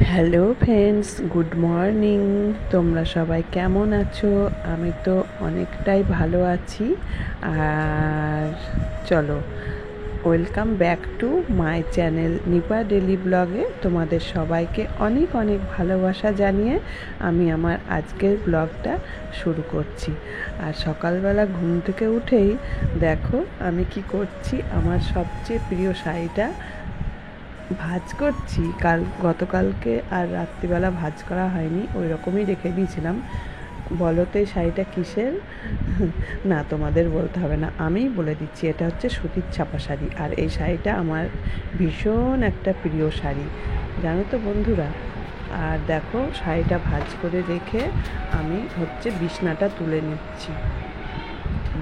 Hello friends, good morning. তোমরা সবাই কেমন আছো? আমি তো অনেকটাই ভালো আছি। আর চলো, welcome back to my channel Nipa daily ব্লগে। তোমাদের সবাইকে অনেক অনেক ভালোবাসা জানিয়ে আমি আমার আজকের ব্লগটা শুরু করছি। আর সকালবেলা ঘুম থেকে উঠেই দেখো আমি কি করছি। আমার সবচেয়ে প্রিয় শাড়িটা ভাঁজ করছি। গতকালকে আর রাত্রিবেলা ভাঁজ করা হয়নি, ওই রকমই রেখে দিয়েছিলাম। বলো তো এই শাড়িটা কিসের? না, তোমাদের বলতে হবে না, আমিই বলে দিচ্ছি। এটা হচ্ছে সুতির ছাপা শাড়ি। আর এই শাড়িটা আমার ভীষণ একটা প্রিয় শাড়ি, জানো তো বন্ধুরা। আর দেখো শাড়িটা ভাঁজ করে রেখে আমি বিছনাটা তুলে নিচ্ছি,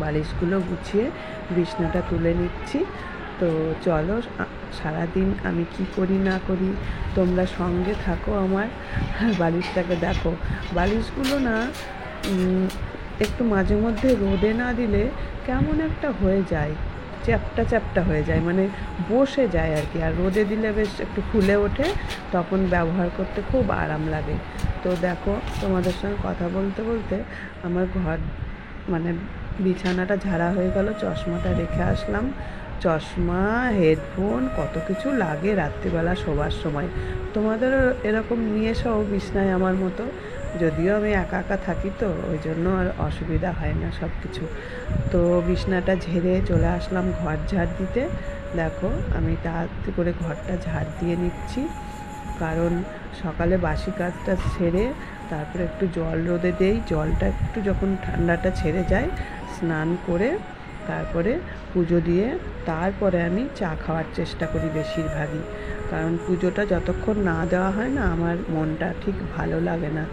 বালিশগুলো গুছিয়ে বিছনাটা তুলে নিচ্ছি। তো চলো, সারাদিন আমি কি করি না করি তোমরা সঙ্গে থাকো আমার। বালিশটাকে দেখো, বালিশগুলো না একটু মাঝে মধ্যে রোদে না দিলে কেমন একটা হয়ে যায়, চ্যাপটা চ্যাপটা হয়ে যায়, মানে বসে যায় আর কি। আর রোদে দিলে বেশ একটু ফুলে ওঠে, তখন ব্যবহার করতে খুব আরাম লাগে। তো দেখো, তোমাদের সঙ্গে কথা বলতে বলতে আমার ঘর মানে বিছানাটা ঝাড়া হয়ে গেল, চশমাটা রেখে আসলাম। চশমা, হেডফোন, কত কিছু লাগে রাত্রিবেলা শোবার সময়। তোমাদেরও এরকম নিয়ে এসো বিছনায় আমার মতো। যদিও আমি একা একা থাকি, তো ওই জন্য আর অসুবিধা হয় না সব কিছু। তো বিছনাটা ঝেড়ে চলে আসলাম ঘর ঝাড় দিতে। দেখো আমি তাড়াতাড়ি করে ঘরটা ঝাড় দিয়ে নিচ্ছি, কারণ সকালে বাসি কাজটা সেরে তারপরে একটু জল রোদে দেই। জলটা একটু যখন ঠান্ডাটা ছেড়ে যায়, স্নান করে তারপরে পুজো দিয়ে তারপরে আমি চা খাওয়ার চেষ্টা করি বেশিরভাগই। কারণ পুজোটা যতক্ষণ না দেওয়া হয় না, আমার মনটা ঠিক ভালো লাগে না।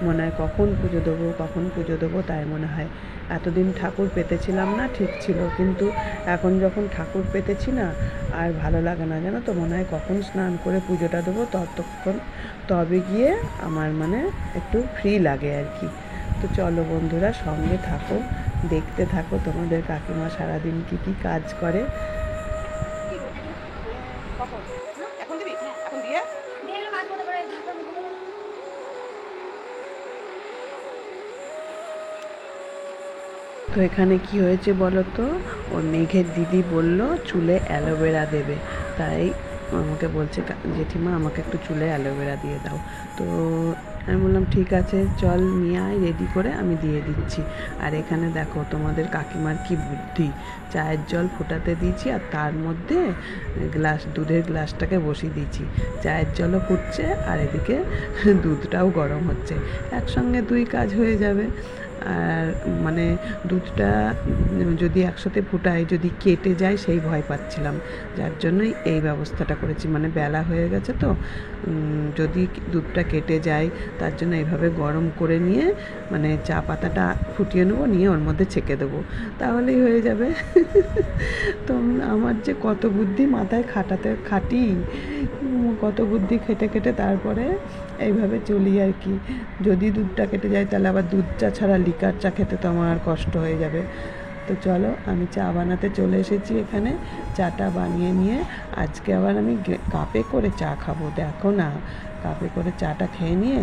মনে হয় কখন পুজো দেবো, কখন পুজো দেবো, তাই মনে হয়। এতদিন ঠাকুর পেতেছিলাম না, ঠিক ছিল, কিন্তু এখন যখন ঠাকুর পেতেছি না, আর ভালো লাগে না, জানো তো। মনে হয় কখন স্নান করে পুজোটা দেবো, ততক্ষণ তবে গিয়ে আমার মানে একটু ফ্রি লাগে আর কি। তো চলো বন্ধুরা, সঙ্গে থাকো, দেখতে থাকো তোমাদের কাকিমা সারাদিন কী কী কাজ করে। তো এখানে কি হয়েছে বলো তো, ওর মেঘের দিদি বলল চুলে অ্যালোভেরা দেবে, তাই আমাকে বলছে জেঠিমা আমাকে একটু চুলে অ্যালোভেরা দিয়ে দাও। তো আমি বললাম ঠিক আছে, চল নিয়ে আয়, রেডি করে আমি দিয়ে দিচ্ছি। আর এখানে দেখো তোমাদের কাকিমার কি বুদ্ধি, চায়ের জল ফোটাতে দিয়েছি আর তার মধ্যে দুধের গ্লাসটাকে বসিয়ে দিয়েছি। চায়ের জলও ফুটছে আর এদিকে দুধটাও গরম হচ্ছে, একসঙ্গে দুই কাজ হয়ে যাবে। আর মানে দুধটা যদি একসাথে ফুটাই, যদি কেটে যায় সেই ভয় পাচ্ছিলাম, যার জন্যই এই ব্যবস্থাটা করেছি। মানে বেলা হয়ে গেছে তো, যদি দুধটা কেটে যায়, তার জন্য এইভাবে গরম করে নিয়ে মানে চা পাতাটা ফুটিয়ে নেবো, নিয়ে ওর মধ্যে ছেঁকে দেবো, তাহলেই হয়ে যাবে। তো আমার যে কত বুদ্ধি মাথায় খাটি, কত বুদ্ধি খেটে খেটে তারপরে এইভাবে চলি আর কি। যদি দুধটা কেটে যায়, তাহলে আবার দুধ চা ছাড়া লিকার চা খেতে তো আমার আর কষ্ট হয়ে যাবে। তো চলো, আমি চা বানাতে চলে এসেছি এখানে। চাটা বানিয়ে নিয়ে আজকে আবার আমি কাপে করে চা খাবো। দেখো না, কাপে করে চাটা খেয়ে নিয়ে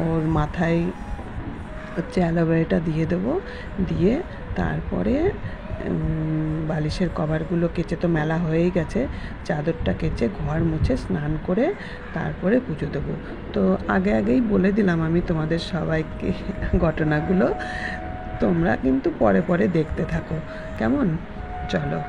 ওর মাথায় অ্যালোভেরাটা দিয়ে দেবো, দিয়ে তারপরে বালিশের কভারগুলো কেচে তো মেলা হয়েই গেছে, চাদরটা কেচে ঘর মুছে স্নান করে তারপরে পুজো দেবো। তো আগেই বলে দিলাম আমি তোমাদের সবাইকে ঘটনাগুলো, তোমরা কিন্তু পরে পরে দেখতে থাকো, কেমন? চলো।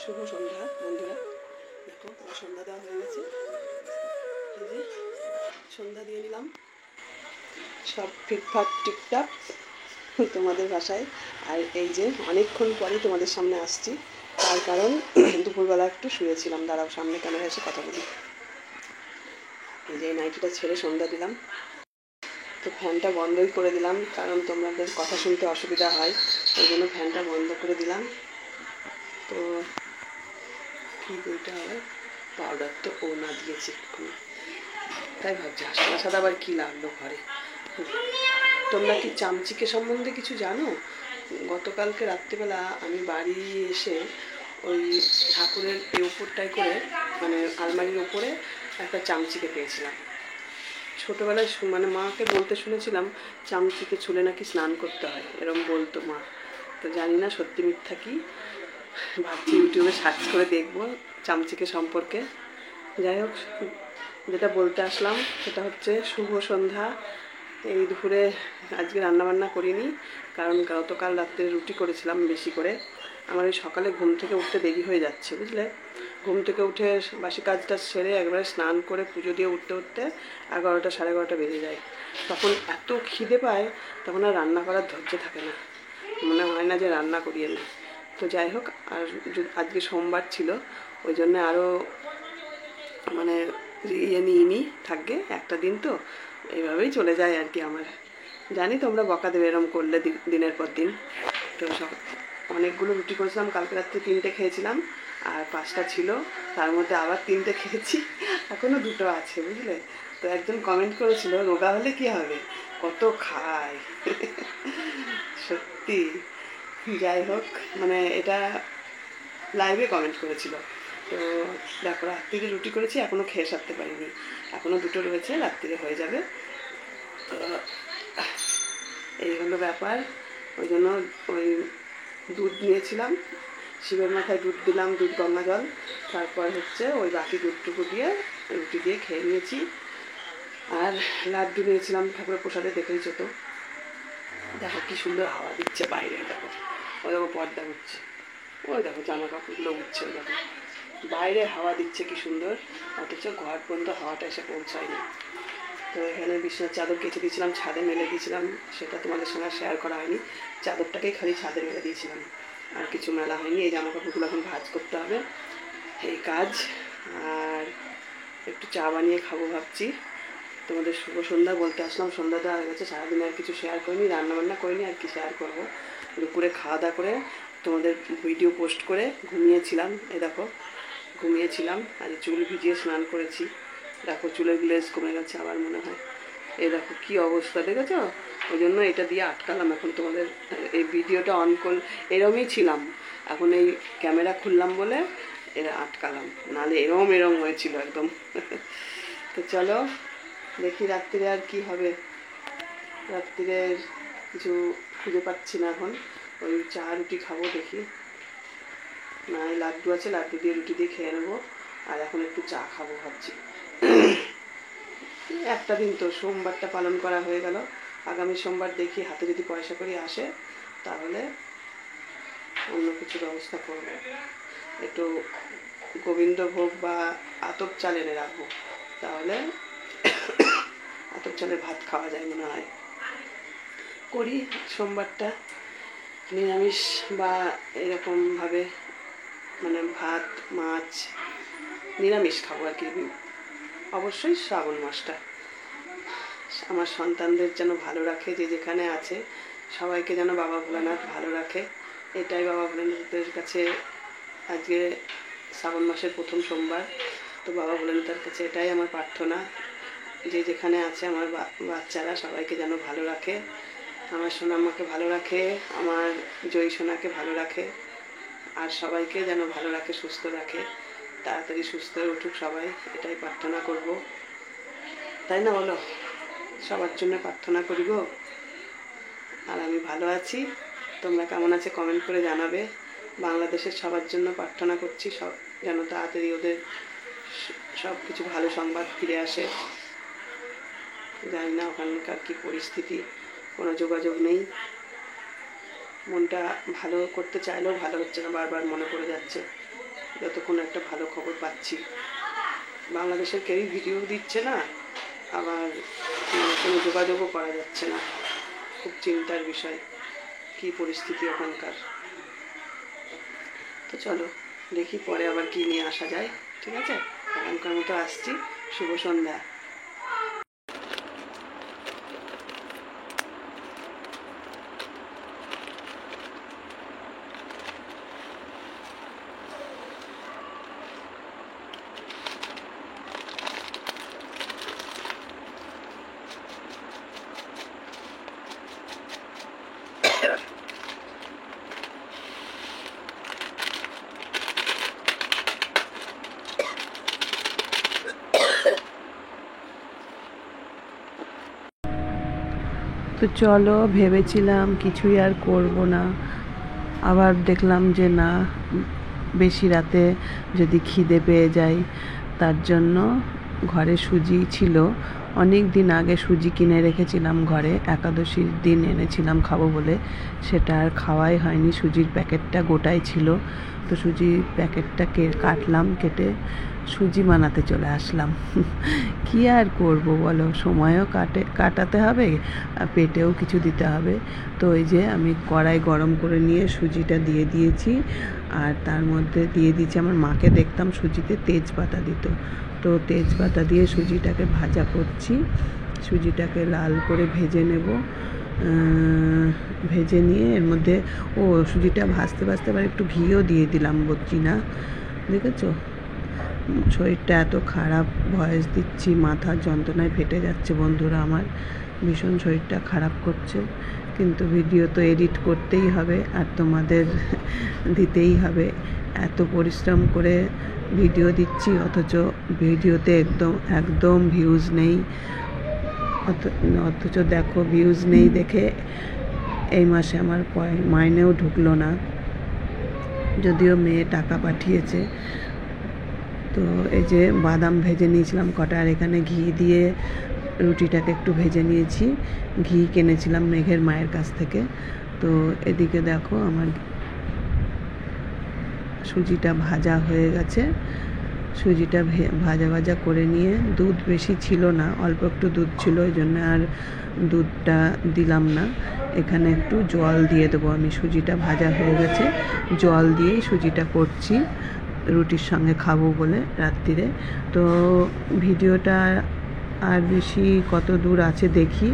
শুভ সন্ধ্যা বন্ধুরা। দেখো আমার সন্ধ্যা দেওয়া হয়ে গেছে, এই যে সন্ধ্যা দিয়ে নিলাম, সব ফিটফাট টিপটাপ তোমাদের বাসায়। আর এই যে অনেকক্ষণ পরে তোমাদের সামনে আসছি, তার কারণ দুপুরবেলা একটু শুয়েছিলাম। দাঁড়াও, সামনে ক্যামেরা এসে কথা বলি। এই যে নাইটিটা ছেড়ে সন্ধ্যা দিলাম, তো ফ্যানটা বন্ধই করে দিলাম, কারণ তোমাদের কথা শুনতে অসুবিধা হয়, ওই জন্য ফ্যানটা বন্ধ করে দিলাম। তো কী বইটা হবে, পাউডার তো ও না দিয়েছি এক্ষুনি, তাই ভাবছি সাদা সাদা আবার কী লাগলো ঘরে। তোমরা কি চামচিকে সম্বন্ধে কিছু জানো? গতকালকে রাত্রিবেলা আমি বাড়ি এসে ওই ঠাকুরের উপরটায় করে, মানে আলমারির উপরে একটা চামচিকে পেয়েছিলাম। ছোটোবেলায় মানে মাকে বলতে শুনেছিলাম চামচিকে ছুলে নাকি স্নান করতে হয়, এরকম বলতো মা। তো জানি না সত্যি মিথ্যা কি, ভাবছি ইউটিউবে সার্চ করে দেখবো চামচিকে সম্পর্কে। যাই হোক, যেটা বলতে আসলাম সেটা হচ্ছে শুভ সন্ধ্যা। এই দুপুরে আজকে রান্নাবান্না করিনি, কারণ গতকাল রাত্রে রুটি করেছিলাম বেশি করে। আমার ওই সকালে ঘুম থেকে উঠতে দেরি হয়ে যাচ্ছে, বুঝলে। ঘুম থেকে উঠে বাসি কাজটা সেরে একবারে স্নান করে পুজো দিয়ে উঠতে উঠতে 11টা 11:30 বেজে যায়। তখন এত খিদে পায়, তখন আর রান্না করার ধৈর্য থাকে না, মনে হয় না যে রান্না করিয়ে নিই। তো যাই হোক, আর আজকে সোমবার ছিল, ওই জন্যে আরও মানে নিইনি, থাকবে একটা দিন, তো এইভাবেই চলে যায় আর কি আমার। জানি তোমরা বকা দেবে এরম করলে দিনের পর দিন। তো সব অনেকগুলো রুটি করেছিলাম, কালকে রাত্রে 3টে খেয়েছিলাম, আর 5টা ছিল, তার মধ্যে আবার 3টে খেয়েছি, এখনও 2টো আছে, বুঝলে। তো একজন কমেন্ট করেছিল রোগা হলে কি হবে, কত খায় সত্যি। যাই হোক, মানে এটা লাইভে কমেন্ট করেছিল। তো দেখো, রাত্রিরে রুটি করেছি, এখনও খেয়ে সারতে পারিনি, এখনও 2টো রয়েছে, রাত্রিরে হয়ে যাবে। তো এই হলো ব্যাপার। ওই জন্য ওই দুধ নিয়েছিলাম, শিবের মাথায় দুধ দিলাম, দুধ গঙ্গা জল, তারপর হচ্ছে ওই বাকি দুধটুকু দিয়ে রুটি দিয়ে খেয়ে নিয়েছি। আর লাড্ডু নিয়েছিলাম ঠাকুরের প্রসাদে, দেখেইছো তো। দেখো কি সুন্দর হাওয়া দিচ্ছে বাইরে, দেখো ওই দেখো পর্দা উঠছে, ওই দেখো জামা কাপড়গুলো উঠছে, ওই দেখো বাইরে হাওয়া দিচ্ছে কি সুন্দর, অথচ ঘর পর্যন্ত হাওয়াটা এসে পৌঁছায়নি। তো এখানে বিছানার চাদর কেচে দিয়েছিলাম, ছাদে মেলে দিয়েছিলাম, সেটা তোমাদের সঙ্গে শেয়ার করা হয়নি। চাদরটাকেই খালি ছাদে মেলে দিয়েছিলাম, আর কিছু মেলা হয়নি। এই জামা কাপড়গুলো এখন ভাঁজ করতে হবে, এই কাজ। আর একটু চা বানিয়ে খাবো ভাবছি। তোমাদের শুভ সন্ধ্যা বলতে আসলাম, সন্ধ্যাটা হয়ে গেছে, সারাদিন আর কিছু শেয়ার করিনি, রান্নাবান্না করিনি, আর কি শেয়ার করবো। দুপুরে খাওয়া দাওয়া করে তোমাদের ভিডিও পোস্ট করে ঘুমিয়েছিলাম, এ দেখো ঘুমিয়েছিলাম, আর চুল ভিজিয়ে স্নান করেছি। দেখো চুলের গ্লেজ কমে গেছে আবার মনে হয়, এই দেখো কী অবস্থা, দেখেছো। ওই জন্য এটা দিয়ে আটকালাম, এখন তোমাদের এই ভিডিওটা অন করল, এরমই ছিলাম, এখন এই ক্যামেরা খুললাম বলে এরা আটকালাম, নাহলে এরম হয়েছিল একদম তো চলো দেখি রাত্রিরে আর কি হবে। রাত্রিরে কিছু খুঁজে পাচ্ছি না এখন, ওই চা রুটি খাবো দেখি, না লাড্ডু আছে, লাড্ডু দিয়ে রুটি দিয়ে খেয়ে নেবো। আর এখন একটু চা খাবো ভাবছি। একটা দিন তো, সোমবারটা পালন করা হয়ে গেল, আগামী সোমবার দেখি হাতে যদি পয়সা করি আসে, তাহলে অন্য কিছু ব্যবস্থা করবো। একটু গোবিন্দভোগ বা আতপ চাল এনে রাখবো, তাহলে আতপ চালের ভাত খাওয়া যায় মনে হয়। করি সোমবারটা নিরামিষ বা এরকমভাবে, মানে ভাত মাছ নিরামিষ খাবো আর কি। অবশ্যই শ্রাবণ মাসটা আমার সন্তানদের যেন ভালো রাখে, যে যেখানে আছে সবাইকে যেন বাবা ভোলানাথ ভালো রাখে, এটাই বাবা ভোলানাথের কাছে। আজকে শ্রাবণ মাসের প্রথম সোমবার, তো বাবা ভোলানাথের কাছে এটাই আমার প্রার্থনা, যে যেখানে আছে আমার বাচ্চারা সবাইকে যেন ভালো রাখে, আমার সোনাম্মাকে ভালো রাখে, আমার জয়ী সোনাকে ভালো রাখে, আর সবাইকে যেন ভালো রাখে, সুস্থ রাখে, তাড়াতাড়ি সুস্থ হয়ে উঠুক সবাই, এটাই প্রার্থনা করব, তাই না বলো। সবার জন্য প্রার্থনা করি গো। আর আমি ভালো আছি, তোমরা কেমন আছে কমেন্ট করে জানাবে। বাংলাদেশের সবার জন্য প্রার্থনা করছি, সব যেন তাড়াতাড়ি ওদের সব কিছু ভালো সংবাদ ফিরে আসে। জানি না ওখানকার কী পরিস্থিতি, কোনো যোগাযোগ নেই, মনটা ভালো করতে চাইলেও ভালো হচ্ছে না, বারবার মনে পড়ে যাচ্ছে। যতক্ষণ একটা ভালো খবর পাচ্ছি। বাংলাদেশের কেউই ভিডিও দিচ্ছে না, আবার কোনো যোগাযোগও করা যাচ্ছে না। খুব চিন্তার বিষয়, কী পরিস্থিতি ওখানকার। তো চলো দেখি পরে আবার কি নিয়ে আসা যায়। ঠিক আছে, এখনকার মতো আসছি। শুভ সন্ধ্যা। তো চলো, ভেবেছিলাম কিছুই আর করব না, আবার দেখলাম যে না, বেশি রাতে যদি খিদে পেয়ে যায়, তার জন্য ঘরে সুজি ছিল। অনেক দিন আগে সুজি কিনে রেখেছিলাম ঘরে, একাদশীর দিন এনেছিলাম খাবো বলে, সেটা আর খাওয়াই হয়নি। সুজির প্যাকেটটা গোটাই ছিল, তো সুজির প্যাকেটটা কাটলাম, কেটে সুজি বানাতে চলে আসলাম। কি আর করব বলো, সময়ও কাটাতে হবে আর পেটেও কিছু দিতে হবে। তো এই যে আমি কড়াই গরম করে নিয়ে সুজিটা দিয়ে দিয়েছি, আর তার মধ্যে দিয়ে দিয়েছি, আমার মাকে দেখতাম সুজিতে তেজপাতা দিত, তো তেজপাতা দিয়ে সুজিটাকে ভাজা করছি। সুজিটাকে লাল করে ভেজে নেব। ভেজে নিয়ে এর মধ্যে সুজিটা ভাজতে ভাজতে আবার একটু ঘিও দিয়ে দিলাম, বলছি না, দেখেছো? শরীরটা এত খারাপ, ভয়েস দিচ্ছি, মাথার যন্ত্রণায় ফেটে যাচ্ছে বন্ধুরা, আমার ভীষণ শরীরটা খারাপ করছে, কিন্তু ভিডিও তো এডিট করতেই হবে আর তোমাদের দিতেই হবে। এত পরিশ্রম করে ভিডিও দিচ্ছি, অথচ ভিডিওতে একদম ভিউজ নেই। অথচ দেখো, ভিউজ নেই দেখে এই মাসে আমার মাইনেও ঢুকলো না, যদিও মেয়ে টাকা পাঠিয়েছে। তো এই যে বাদাম ভেজে নিয়েছিলাম কটা, আর এখানে ঘি দিয়ে রুটিটাকে একটু ভেজে নিয়েছি। ঘি কিনেছিলাম মেঘের মায়ের কাছ থেকে। তো এদিকে দেখো আমার সুজিটা ভাজা হয়ে গেছে। সুজিটা ভাজা ভাজা করে নিয়ে, দুধ বেশি ছিল না, অল্প একটু দুধ ছিল, ওই জন্য আর দুধটা দিলাম না। এখানে একটু জল দিয়ে দেবো আমি। সুজিটা ভাজা হয়ে গেছে, জল দিয়েই সুজিটা করছি, রুটির সঙ্গে খাবো বলে রাত্রিরে। তো ভিডিওটা আর বেশি কত দূর আছে দেখি,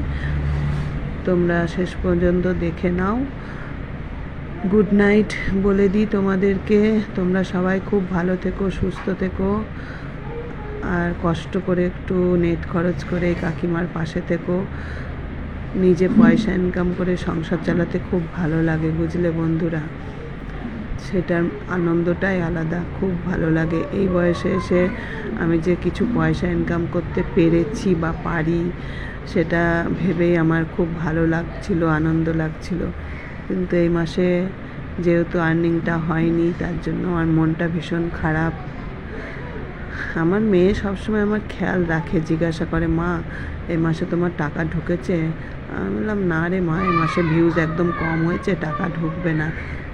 তোমরা শেষ পর্যন্ত দেখে নাও। গুড নাইট বলে দিই তোমাদেরকে। তোমরা সবাই খুব ভালো থেকো, সুস্থ থেকো, আর কষ্ট করে একটু নেট খরচ করে কাকিমার পাশে থেকো। নিজে পয়সা ইনকাম করে সংসার চালাতে খুব ভালো লাগে, বুঝলে বন্ধুরা? সেটার আনন্দটাই আলাদা, খুব ভালো লাগে। এই বয়সে এসে আমি যে কিছু পয়সা ইনকাম করতে পেরেছি বা পারি, সেটা ভেবেই আমার খুব ভালো লাগছিল, আনন্দ লাগছিল। কিন্তু এই মাসে যেহেতু আর্নিংটা হয়নি, তার জন্য আমার মনটা ভীষণ খারাপ। আমার মেয়ে সবসময় আমার খেয়াল রাখে, জিজ্ঞাসা করে, মা এই মাসে তোমার টাকা ঢুকেছে? আমি বললাম, না রে মা, এই মাসে ভিউজ একদম কম হয়েছে, টাকা ঢুকবে না।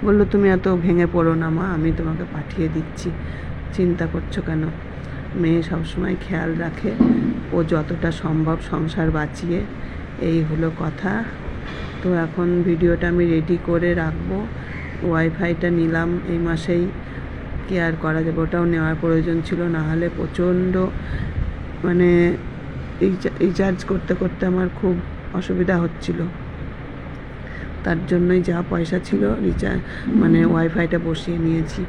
বললো, তুমি এত ভেঙে পড়ো না মা, আমি তোমাকে পাঠিয়ে দিচ্ছি, চিন্তা করছো কেন? মেয়ে সবসময় খেয়াল রাখে, ও যতটা সম্ভব সংসার বাঁচিয়ে। এই হলো কথা। তো এখন ভিডিওটা আমি রেডি করে রাখবো। ওয়াইফাইটা নিলাম এই মাসেই, কি আর করা যাবে, ওটাও নেওয়ার প্রয়োজন ছিল, না হলে প্রচণ্ড মানে রিচার্জ করতে করতে আমার খুব অসুবিধা হচ্ছিল। তার জন্যই যা পয়সা ছিল ওয়াইফাইটা বসিয়ে নিয়েছি।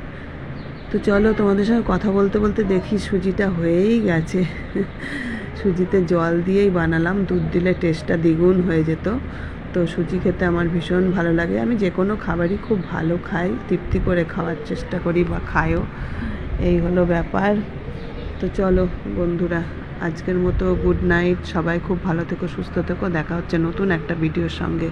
তো চলো, তোমাদের সঙ্গে কথা বলতে বলতে দেখি সুজিটা হয়েই গেছে। সুজিতে জল দিয়েই বানালাম, দুধ দিলে টেস্টটা দ্বিগুণ হয়ে যেত। তো সুজি খেতে আমার ভীষণ ভালো লাগে, আমি যে কোনো খাবারই খুব ভালো খাই, তৃপ্তি করে খাওয়ার চেষ্টা করি বা খাইও। এই হলো ব্যাপার। তো চলো বন্ধুরা, আজকের মতো গুড নাইট। সবাই খুব ভালো থেকো, সুস্থ থেকো। দেখা হচ্ছে নতুন একটা ভিডিওর সঙ্গে।